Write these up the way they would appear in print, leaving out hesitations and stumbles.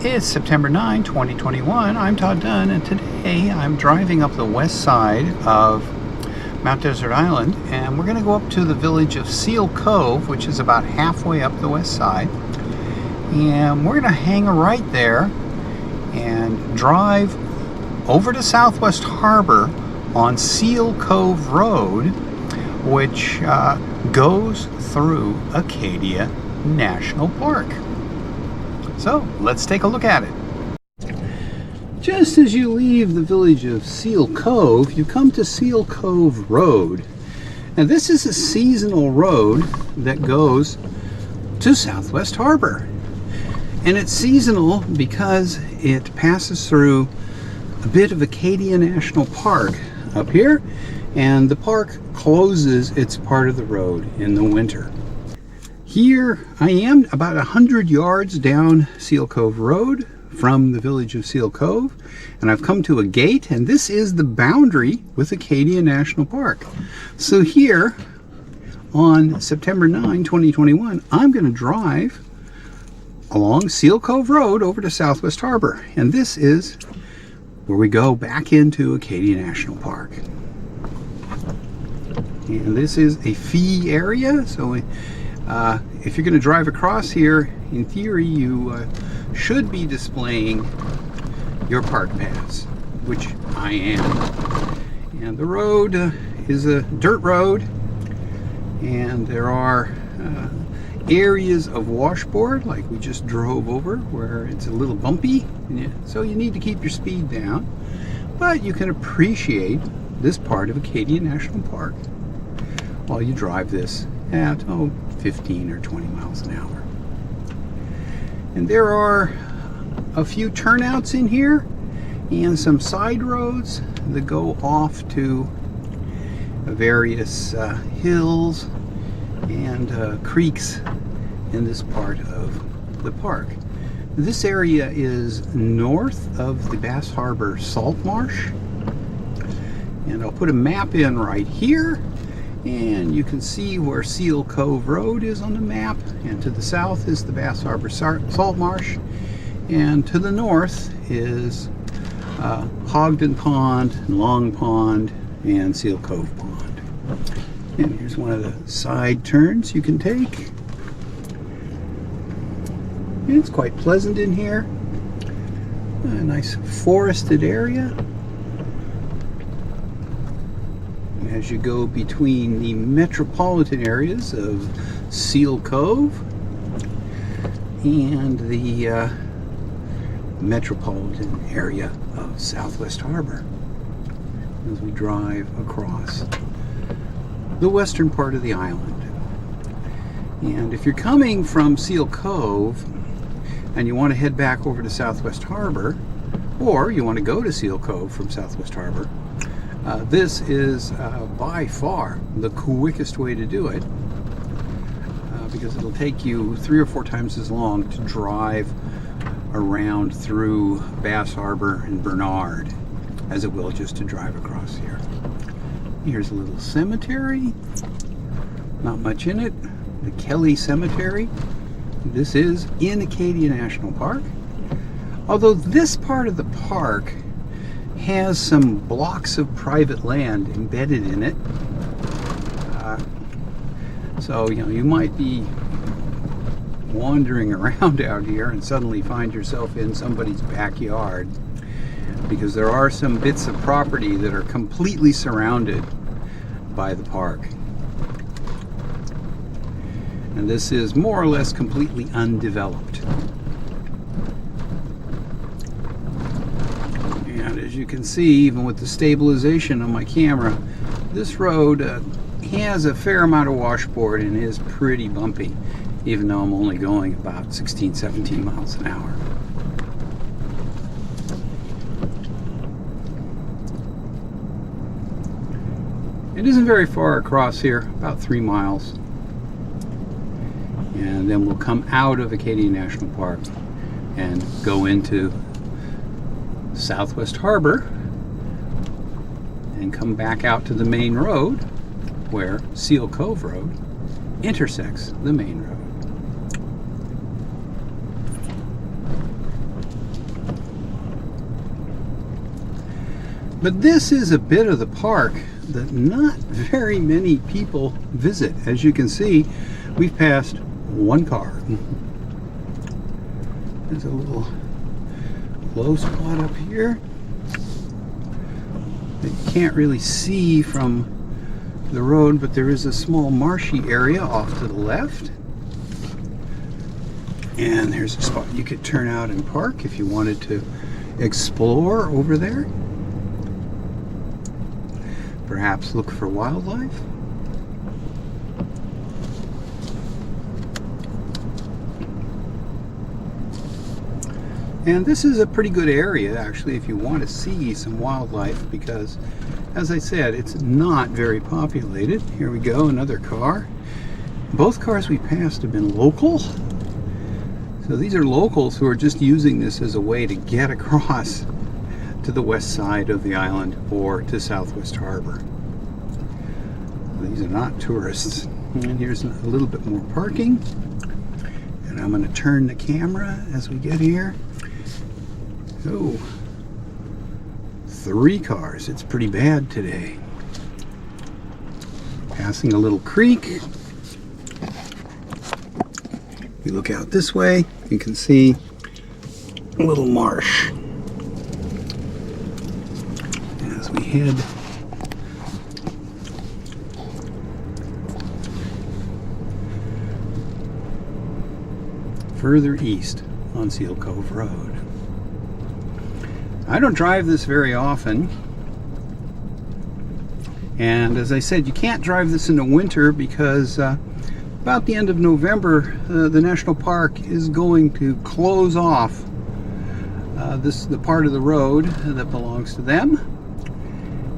It's September 9, 2021. I'm Todd Dunn, and today I'm driving up the west side of Mount Desert Island, and we're going to go up to the village of Seal Cove, which is about halfway up the west side. And we're going to hang a right there and drive over to Southwest Harbor on Seal Cove Road, which goes through Acadia National Park. So let's take a look at it. Just as you leave the village of Seal Cove, you come to Seal Cove Road. And this is a seasonal road that goes to Southwest Harbor. And it's seasonal because it passes through a bit of Acadia National Park up here, and the park closes its part of the road in the winter. Here I am about 100 yards down Seal Cove Road from the village of Seal Cove, and I've come to a gate, and this is the boundary with Acadia National Park. So here on September 9, 2021, I'm going to drive along Seal Cove Road over to Southwest Harbor, and this is where we go back into Acadia National Park. And this is a fee area, so if you're going to drive across here, in theory, you should be displaying your park pass, which I am. And the road is a dirt road, and there are areas of washboard, like we just drove over, where it's a little bumpy, so you need to keep your speed down. But you can appreciate this part of Acadia National Park while you drive this at 15 or 20 miles an hour. And there are a few turnouts in here and some side roads that go off to various hills and creeks in this part of the park. This area is north of the Bass Harbor Salt Marsh, and I'll put a map in right here, and you can see where Seal Cove Road is on the map, and to the south is the Bass Harbor Salt Marsh, and to the north is Hogden Pond, Long Pond, and Seal Cove Pond. And here's one of the side turns you can take. And it's quite pleasant in here. A nice forested area. As you go between the metropolitan areas of Seal Cove and the metropolitan area of Southwest Harbor, as we drive across the western part of the island. And if you're coming from Seal Cove and you want to head back over to Southwest Harbor, or you want to go to Seal Cove from Southwest Harbor, this is by far the quickest way to do it, because it'll take you 3 or 4 times as long to drive around through Bass Harbor and Bernard as it will just to drive across here. Here's a little cemetery, not much in it, the Kelly Cemetery. This is in Acadia National Park, although this part of the park has some blocks of private land embedded in it. So you might be wandering around out here and suddenly find yourself in somebody's backyard, because there are some bits of property that are completely surrounded by the park. And this is more or less completely undeveloped. And as you can see, even with the stabilization on my camera, this road has a fair amount of washboard and is pretty bumpy, even though I'm only going about 16, 17 miles an hour. It isn't very far across here, about 3 miles. And then we'll come out of Acadia National Park and go into Southwest Harbor and come back out to the main road where Seal Cove Road intersects the main road. But this is a bit of the park that not very many people visit. As you can see, we've passed one car. There's a little low spot up here that you can't really see from the road, but there is a small marshy area off to the left. And there's a spot you could turn out and park if you wanted to explore over there. Perhaps look for wildlife. And this is a pretty good area actually if you want to see some wildlife, because as I said, it's not very populated. Here we go, another car. Both cars we passed have been local. So these are locals who are just using this as a way to get across to the west side of the island or to Southwest Harbor. These are not tourists. And here's a little bit more parking. And I'm going to turn the camera as we get here. Oh, 3 cars. It's pretty bad today. Passing a little creek. We look out this way, you can see a little marsh. As we head further east on Seal Cove Road. I don't drive this very often, and as I said, you can't drive this in the winter because about the end of November, the national park is going to close off the part of the road that belongs to them,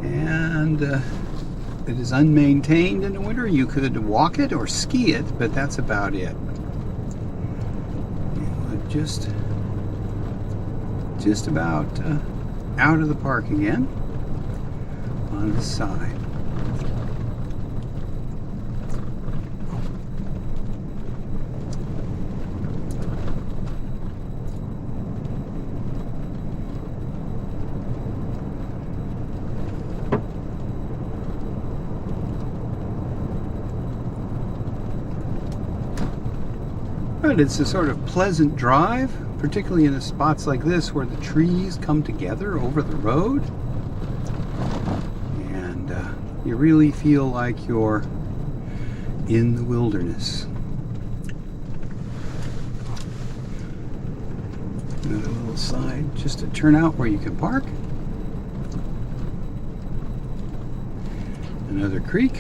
and it is unmaintained in the winter. You could walk it or ski it, but that's about it. Just about out of the park again on this side. But it's a sort of pleasant drive, particularly in the spots like this where the trees come together over the road, and you really feel like you're in the wilderness. Another little side just to turn out where you can park. Another creek.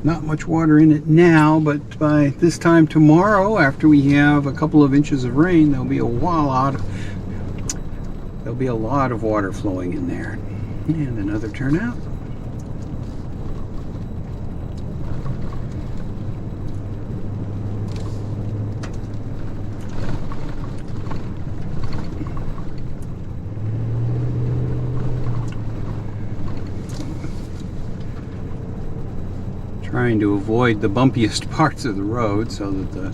Not much water in it now, but by this time tomorrow, after we have a couple of inches of rain, there'll be a lot of water flowing in there. And another turnout. Trying to avoid the bumpiest parts of the road so that the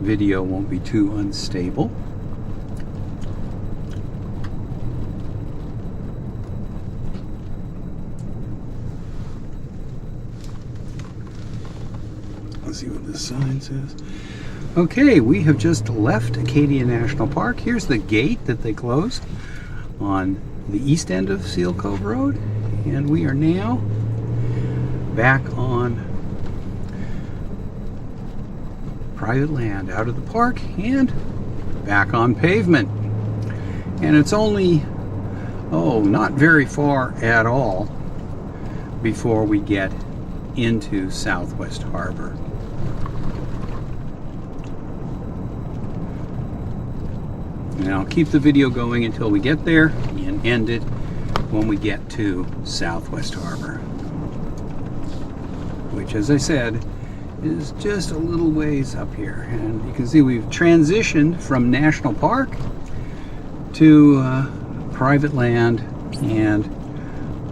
video won't be too unstable. Let's see what this sign says. Okay, we have just left Acadia National Park. Here's the gate that they closed on the east end of Seal Cove Road, and we are now back on private land, out of the park and back on pavement. And it's only, not very far at all before we get into Southwest Harbor. And I'll keep the video going until we get there and end it when we get to Southwest Harbor, which, as I said, is just a little ways up here. And you can see we've transitioned from national park to private land and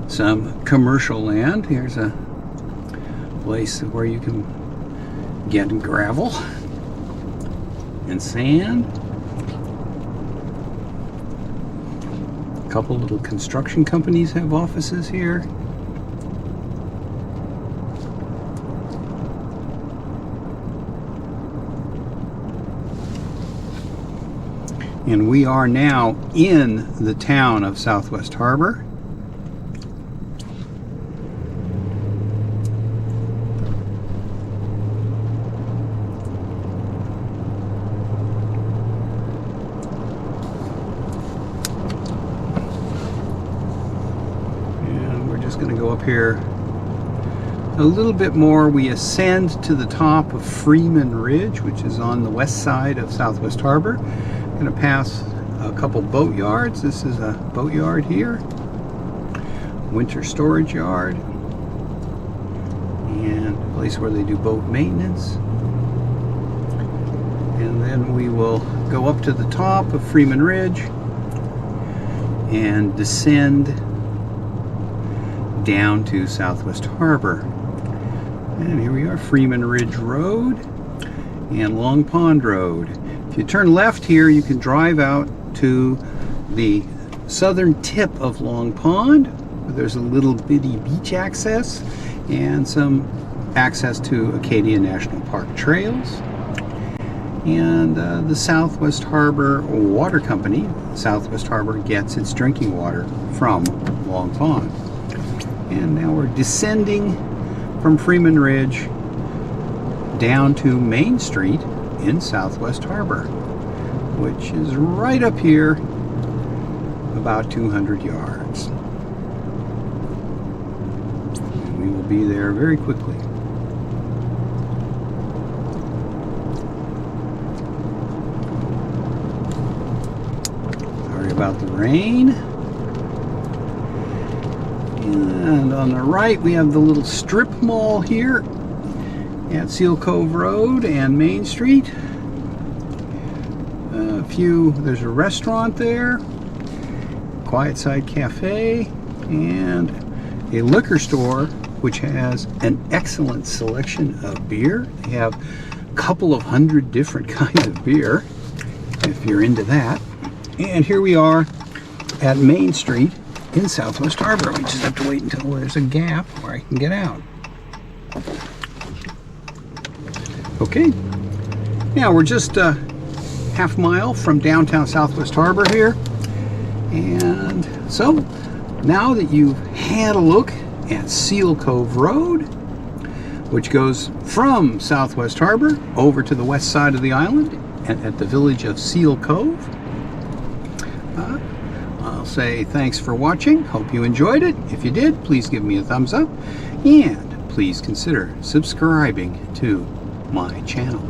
some commercial land. Here's a place where you can get gravel and sand. couple little construction companies have offices here. And we are now in the town of Southwest Harbor. And we're just going to go up here a little bit more. We ascend to the top of Freeman Ridge, which is on the west side of Southwest Harbor. Going to pass a couple boat yards. This is a boat yard here, winter storage yard, and a place where they do boat maintenance. And then we will go up to the top of Freeman Ridge and descend down to Southwest Harbor. And here we are, Freeman Ridge Road and Long Pond Road. If you turn left here, you can drive out to the southern tip of Long Pond, where there's a little bitty beach access and some access to Acadia National Park trails. And the Southwest Harbor Water Company, Southwest Harbor, gets its drinking water from Long Pond. And now we're descending from Freeman Ridge down to Main Street in Southwest Harbor, which is right up here, about 200 yards. And we will be there very quickly. Sorry about the rain. And on the right, we have the little strip mall here at Seal Cove Road and Main Street. There's a restaurant there, Quiet Side Cafe, and a liquor store which has an excellent selection of beer. They have a couple of hundred different kinds of beer, if you're into that. And here we are at Main Street in Southwest Harbor. We just have to wait until there's a gap where I can get out. Okay, now we're just a half mile from downtown Southwest Harbor here. And so now that you've had a look at Seal Cove Road, which goes from Southwest Harbor over to the west side of the island at the village of Seal Cove, I'll say thanks for watching. Hope you enjoyed it. If you did, please give me a thumbs up and please consider subscribing to my channel.